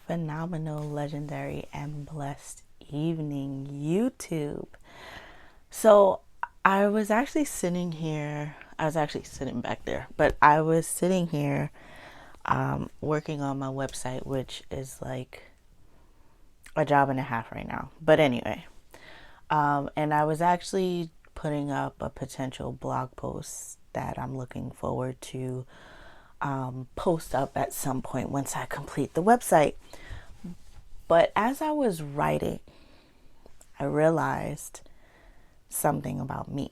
phenomenal, legendary, and blessed evening, YouTube. So, I was actually sitting here, I was actually sitting back there, but I was sitting here working on my website, which is like a job and a half right now. But anyway, and I was actually putting up a potential blog post that I'm looking forward to post up at some point once I complete the website. But as I was writing, I realized something about me.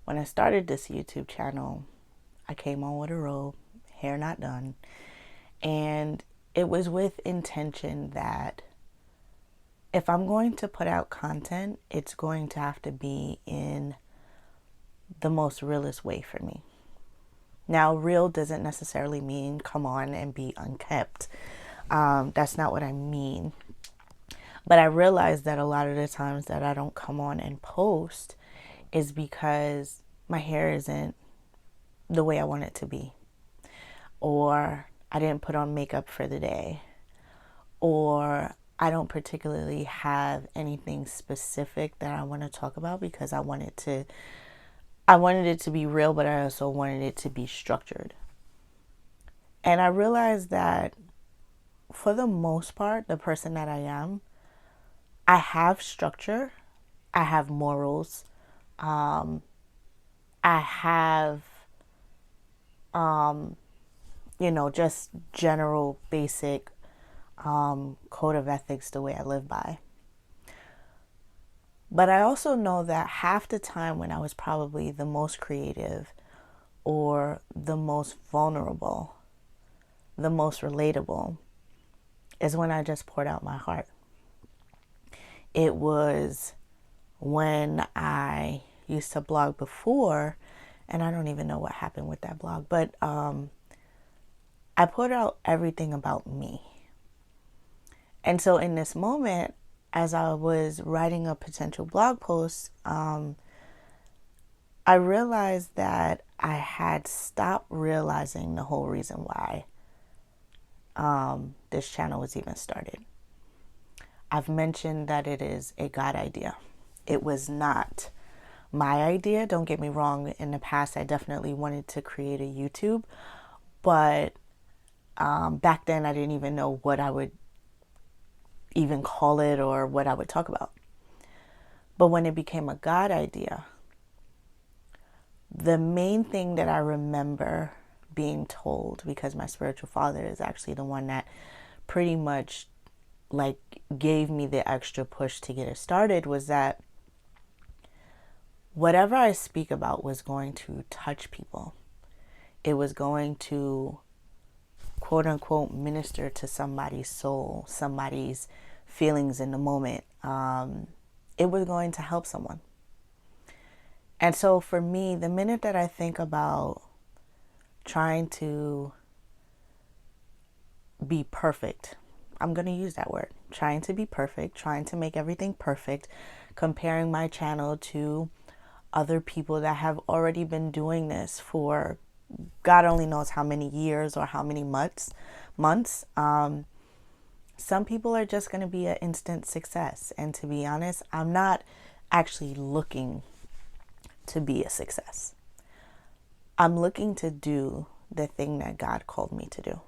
When I started this YouTube channel, I came on with a robe, hair not done, and it was with intention that if I'm going to put out content, it's going to have to be in the most realist way for me. Now, real doesn't necessarily mean come on and be unkept. That's not what I mean. But I realized that a lot of the times that I don't come on and post is because my hair isn't the way I want it to be. Or I didn't put on makeup for the day. Or I don't particularly have anything specific that I want to talk about because I wanted it to be real, but I also wanted it to be structured. And I realized that for the most part, the person that I am, I have structure, I have morals, I have, just general basic code of ethics, the way I live by. But I also know that half the time when I was probably the most creative or the most vulnerable, the most relatable, is when I just poured out my heart. It was when I used to blog before, and I don't even know what happened with that blog, but I put out everything about me. And so in this moment, as I was writing a potential blog post, I realized that I had stopped realizing the whole reason why this channel was even started. I've mentioned that it is a God idea. It was not my idea. Don't get me wrong. In the past, I definitely wanted to create a YouTube, but back then I didn't even know what I would even call it or what I would talk about. But when it became a God idea, the main thing that I remember being told, because my spiritual father is actually the one that pretty much like gave me the extra push to get it started, was that whatever I speak about was going to touch people. It was going to, quote unquote, minister to somebody's soul, somebody's feelings in the moment. It was going to help someone. And so for me, the minute that I think about trying to be perfect, I'm going to use that word, trying to be perfect, trying to make everything perfect, comparing my channel to other people that have already been doing this for God only knows how many years or how many months. Some people are just going to be an instant success. And to be honest, I'm not actually looking to be a success. I'm looking to do the thing that God called me to do,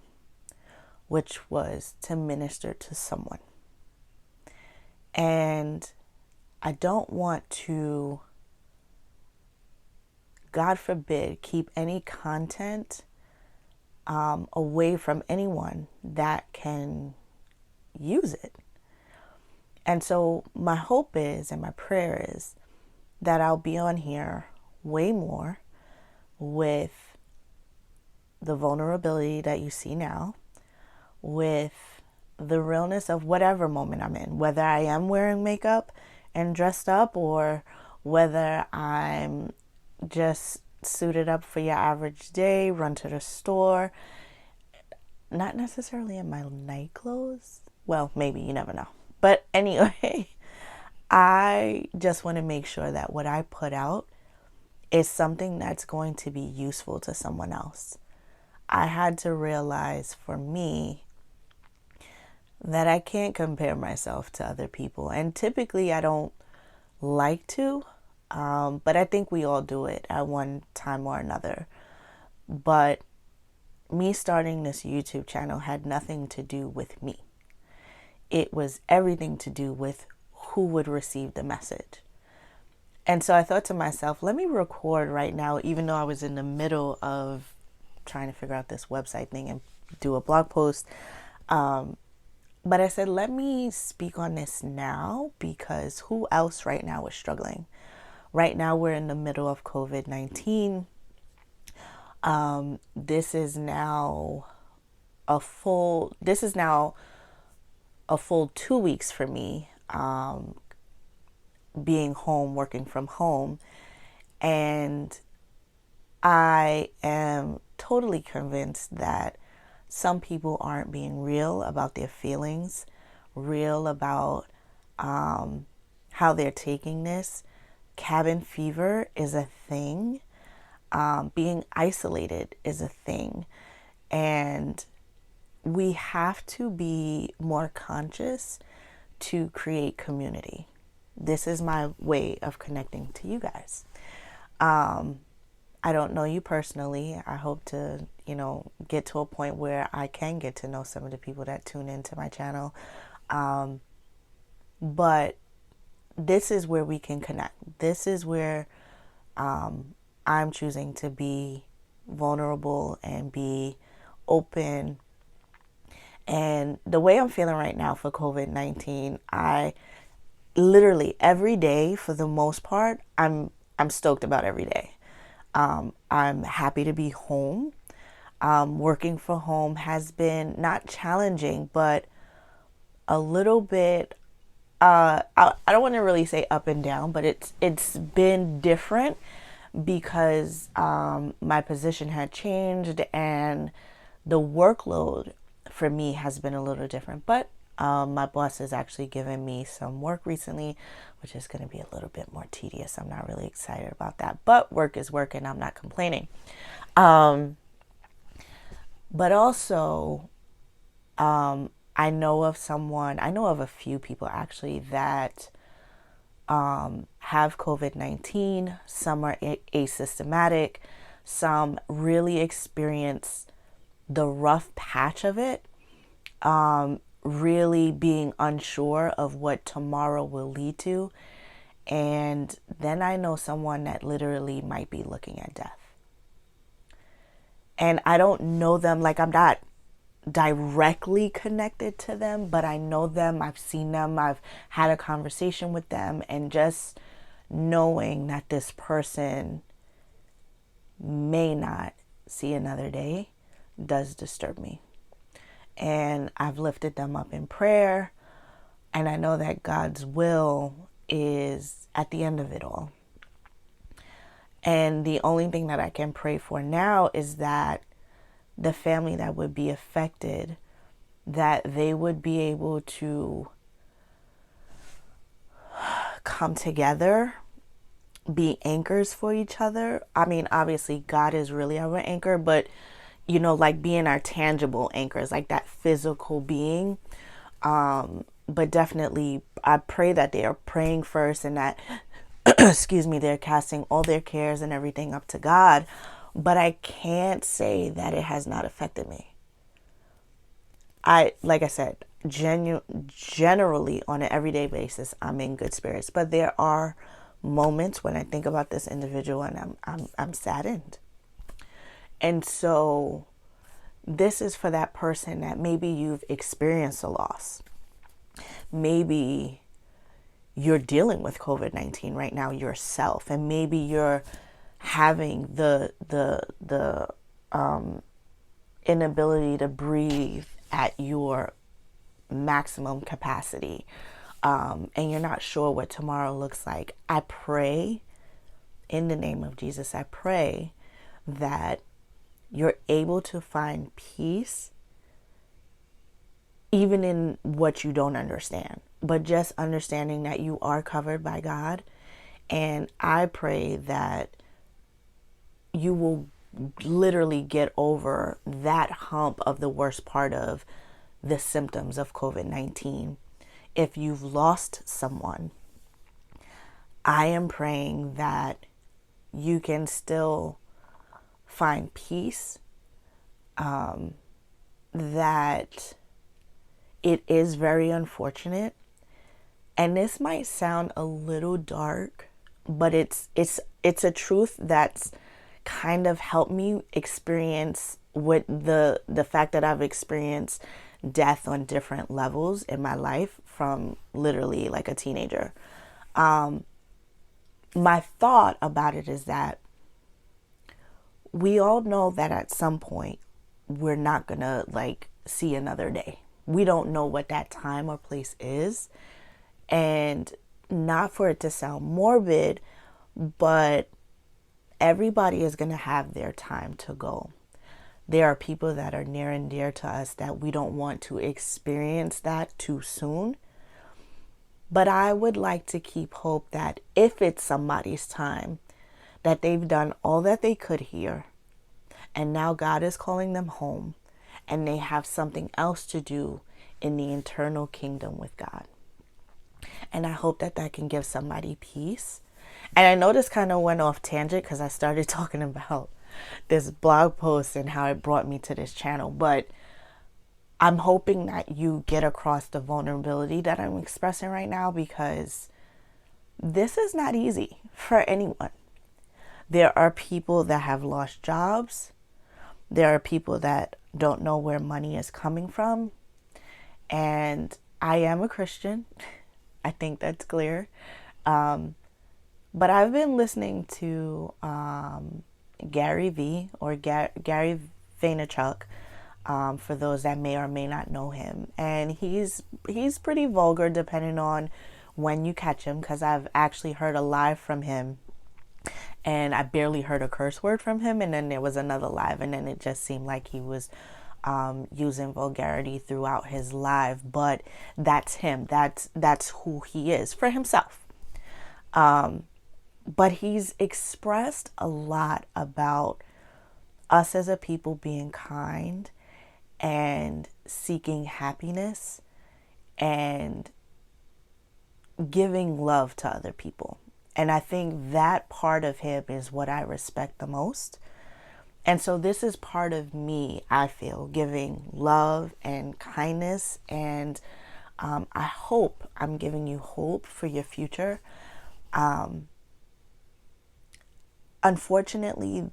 which was to minister to someone. And I don't want to, God forbid, keep any content away from anyone that can use it. And so my hope is, and my prayer is, that I'll be on here way more with the vulnerability that you see now, with the realness of whatever moment I'm in, whether I am wearing makeup and dressed up or whether I'm just suited up for your average day, run to the store, not necessarily in my night clothes. Well, maybe, you never know. But anyway, I just want to make sure that what I put out is something that's going to be useful to someone else. I had to realize for me that I can't compare myself to other people. And typically I don't like to, but I think we all do it at one time or another. But me starting this YouTube channel had nothing to do with me. It was everything to do with who would receive the message. And so I thought to myself, let me record right now, even though I was in the middle of trying to figure out this website thing and do a blog post. But I said, let me speak on this now, because who else right now is struggling? Right now, we're in the middle of COVID-19. This is now a full 2 weeks for me, being home, working from home. And I am totally convinced that some people aren't being real about their feelings, real about how they're taking this. Cabin fever is a thing. Being isolated is a thing. And we have to be more conscious to create community. This is my way of connecting to you guys. I don't know you personally. I hope to, get to a point where I can get to know some of the people that tune into my channel. But this is where we can connect. This is where I'm choosing to be vulnerable and be open. And the way I'm feeling right now for COVID-19, I literally every day, for the most part, I'm stoked about every day. I'm happy to be home. Working from home has been not challenging, but a little bit, I don't want to really say up and down, but it's been different because my position had changed and the workload for me has been a little different. But my boss has actually given me some work recently, which is going to be a little bit more tedious. I'm not really excited about that, but work is work and I'm not complaining. But also, I know of a few people actually that have COVID-19. Some are asymptomatic. Some really experience the rough patch of it. Really being unsure of what tomorrow will lead to. And then I know someone that literally might be looking at death. And I don't know them, like I'm not directly connected to them, but I know them, I've seen them, I've had a conversation with them, and just knowing that this person may not see another day does disturb me. And I've lifted them up in prayer, and I know that God's will is at the end of it all. And the only thing that I can pray for now is that the family that would be affected, that they would be able to come together, be anchors for each other. I mean, obviously God is really our anchor, but like being our tangible anchors, like that physical being. But definitely I pray that they are praying first and that, excuse me, they're casting all their cares and everything up to God. But I can't say that it has not affected me. Like I said, generally on an everyday basis, I'm in good spirits. But there are moments when I think about this individual and I'm saddened. And so this is for that person that maybe you've experienced a loss. Maybe you're dealing with COVID-19 right now yourself, and maybe you're having the inability to breathe at your maximum capacity, and you're not sure what tomorrow looks like. I pray in the name of Jesus, I pray that you're able to find peace even in what you don't understand, but just understanding that you are covered by God. And I pray that you will literally get over that hump of the worst part of the symptoms of COVID-19. If you've lost someone, I am praying that you can still find peace, that it is very unfortunate. And this might sound a little dark, but it's a truth that's kind of helped me experience with the fact that I've experienced death on different levels in my life from literally like a teenager. My thought about it is that we all know that at some point we're not gonna like see another day. We don't know what that time or place is. And not for it to sound morbid, but everybody is going to have their time to go. There are people that are near and dear to us that we don't want to experience that too soon. But I would like to keep hope that if it's somebody's time, that they've done all that they could here, and now God is calling them home, and they have something else to do in the eternal kingdom with God. And I hope that that can give somebody peace. And I know this kind of went off tangent because I started talking about this blog post and how it brought me to this channel. But I'm hoping that you get across the vulnerability that I'm expressing right now, because this is not easy for anyone. There are people that have lost jobs. There are people that don't know where money is coming from. And I am a Christian. I think that's clear. But I've been listening to Gary V, or Gary Vaynerchuk, for those that may or may not know him. And he's pretty vulgar depending on when you catch him, because I've actually heard a live from him and I barely heard a curse word from him. And then there was another live, and then it just seemed like he was using vulgarity throughout his live. But that's him. That's who he is for himself. But he's expressed a lot about us as a people being kind and seeking happiness and giving love to other people. And I think that part of him is what I respect the most. And so this is part of me, I feel, giving love and kindness. And I hope I'm giving you hope for your future. Unfortunately,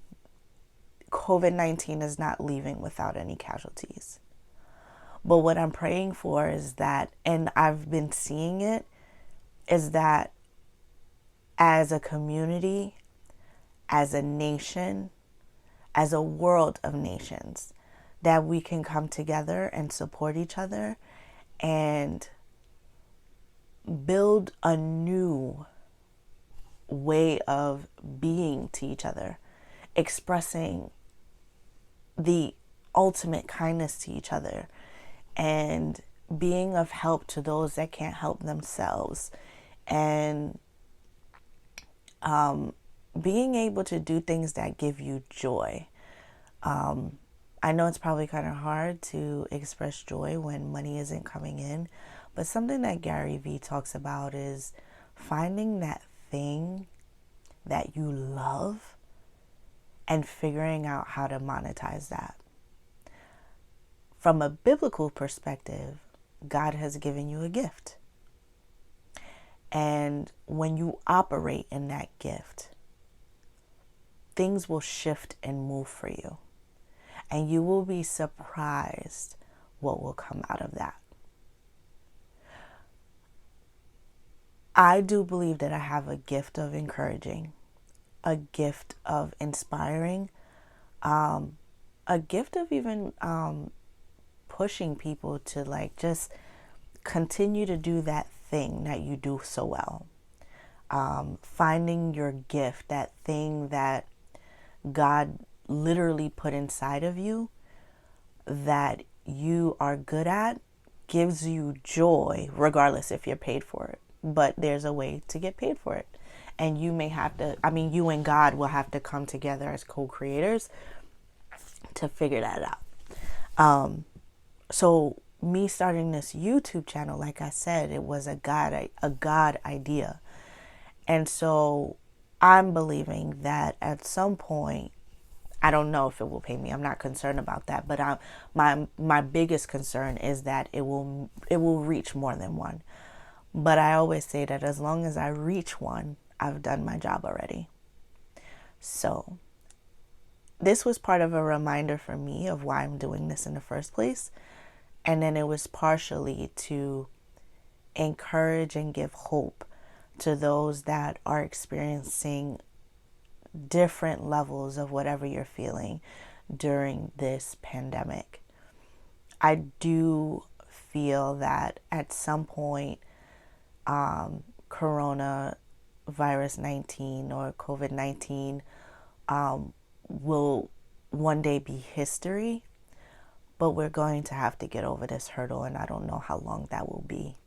COVID-19 is not leaving without any casualties. But what I'm praying for is that, and I've been seeing it, is that as a community, as a nation, as a world of nations, that we can come together and support each other and build a new way of being to each other, expressing the ultimate kindness to each other, and being of help to those that can't help themselves, and being able to do things that give you joy. I know it's probably kind of hard to express joy when money isn't coming in, but something that Gary Vee talks about is finding that thing that you love and figuring out how to monetize that. From a biblical perspective, God has given you a gift. And when you operate in that gift, things will shift and move for you. And you will be surprised what will come out of that. I do believe that I have a gift of encouraging, a gift of inspiring, a gift of even pushing people to like just continue to do that thing that you do so well. Finding your gift, that thing that God literally put inside of you that you are good at, gives you joy regardless if you're paid for it. But there's a way to get paid for it. And you may have to, you and God will have to come together as co-creators to figure that out. So me starting this YouTube channel, like I said, it was a God idea. And so I'm believing that at some point, I don't know if it will pay me. I'm not concerned about that, but my biggest concern is that it will reach more than one. But I always say that as long as I reach one, I've done my job already. So this was part of a reminder for me of why I'm doing this in the first place. And then it was partially to encourage and give hope to those that are experiencing different levels of whatever you're feeling during this pandemic. I do feel that at some point, coronavirus 19 or COVID-19 will one day be history, but we're going to have to get over this hurdle, and I don't know how long that will be.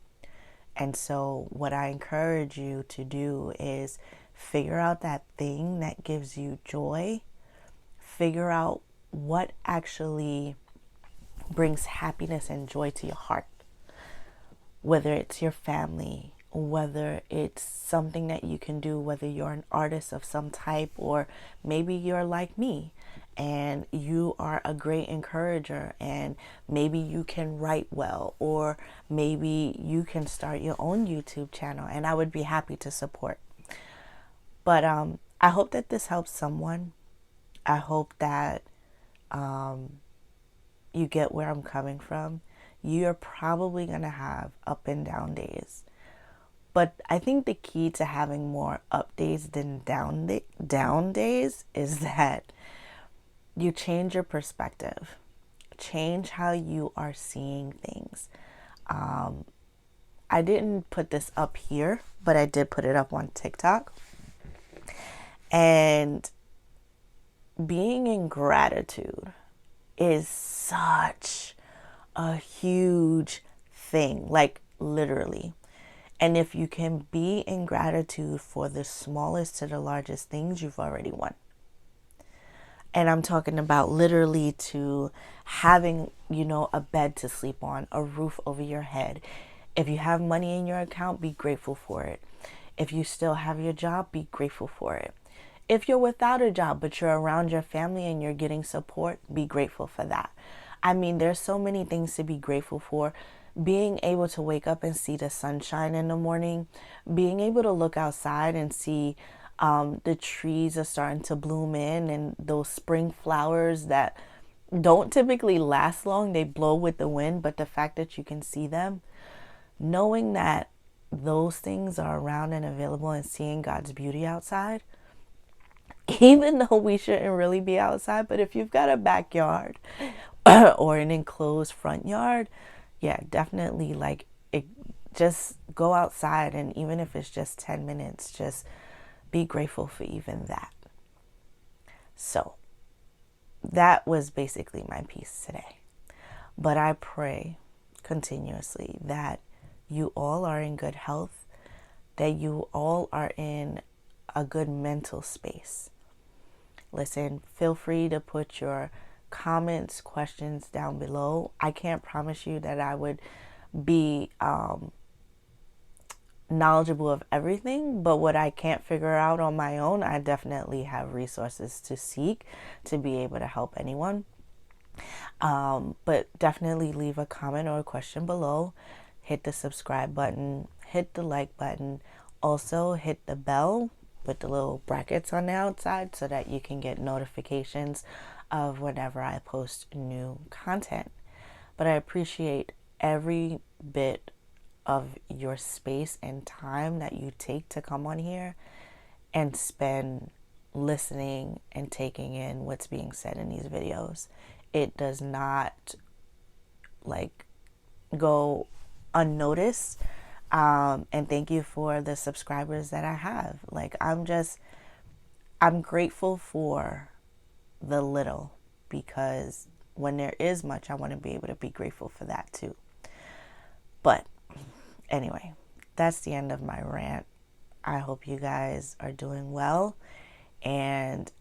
And so what I encourage you to do is figure out that thing that gives you joy. Figure out what actually brings happiness and joy to your heart. Whether it's your family, whether it's something that you can do, whether you're an artist of some type, or maybe you're like me and you are a great encourager and maybe you can write well, or maybe you can start your own YouTube channel, and I would be happy to support. But I hope that this helps someone. I hope that you get where I'm coming from. You're probably going to have up and down days. But I think the key to having more up days than down days is that you change your perspective. Change how you are seeing things. I didn't put this up here, but I did put it up on TikTok. And being in gratitude is such a huge thing, like literally. And if you can be in gratitude for the smallest to the largest things, you've already won. And I'm talking about literally to having, a bed to sleep on, a roof over your head. If you have money in your account, be grateful for it. If you still have your job, be grateful for it. If you're without a job, but you're around your family and you're getting support, be grateful for that. I mean, there's so many things to be grateful for. Being able to wake up and see the sunshine in the morning, being able to look outside and see the trees are starting to bloom in, and those spring flowers that don't typically last long, they blow with the wind, but the fact that you can see them, knowing that those things are around and available, and seeing God's beauty outside, even though we shouldn't really be outside, but if you've got a backyard or an enclosed front yard, yeah, definitely just go outside, and even if it's just 10 minutes, just be grateful for even that. So that was basically my piece today. But I pray continuously that you all are in good health, that you all are in a good mental space. Listen, feel free to put your comments, questions down below. I can't promise you that I would be knowledgeable of everything, but what I can't figure out on my own, I definitely have resources to seek to be able to help anyone. But definitely leave a comment or a question below. Hit the subscribe button, hit the like button, also hit the bell with the little brackets on the outside so that you can get notifications of whenever I post new content. But I appreciate every bit of your space and time that you take to come on here and spend listening and taking in what's being said in these videos. It does not go unnoticed. And thank you for the subscribers that I have. I'm grateful for the little, because when there is much, I want to be able to be grateful for that too. But anyway, that's the end of my rant. I hope you guys are doing well, and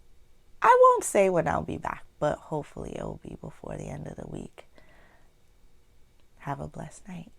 I won't say when I'll be back, but hopefully it will be before the end of the week. Have a blessed night.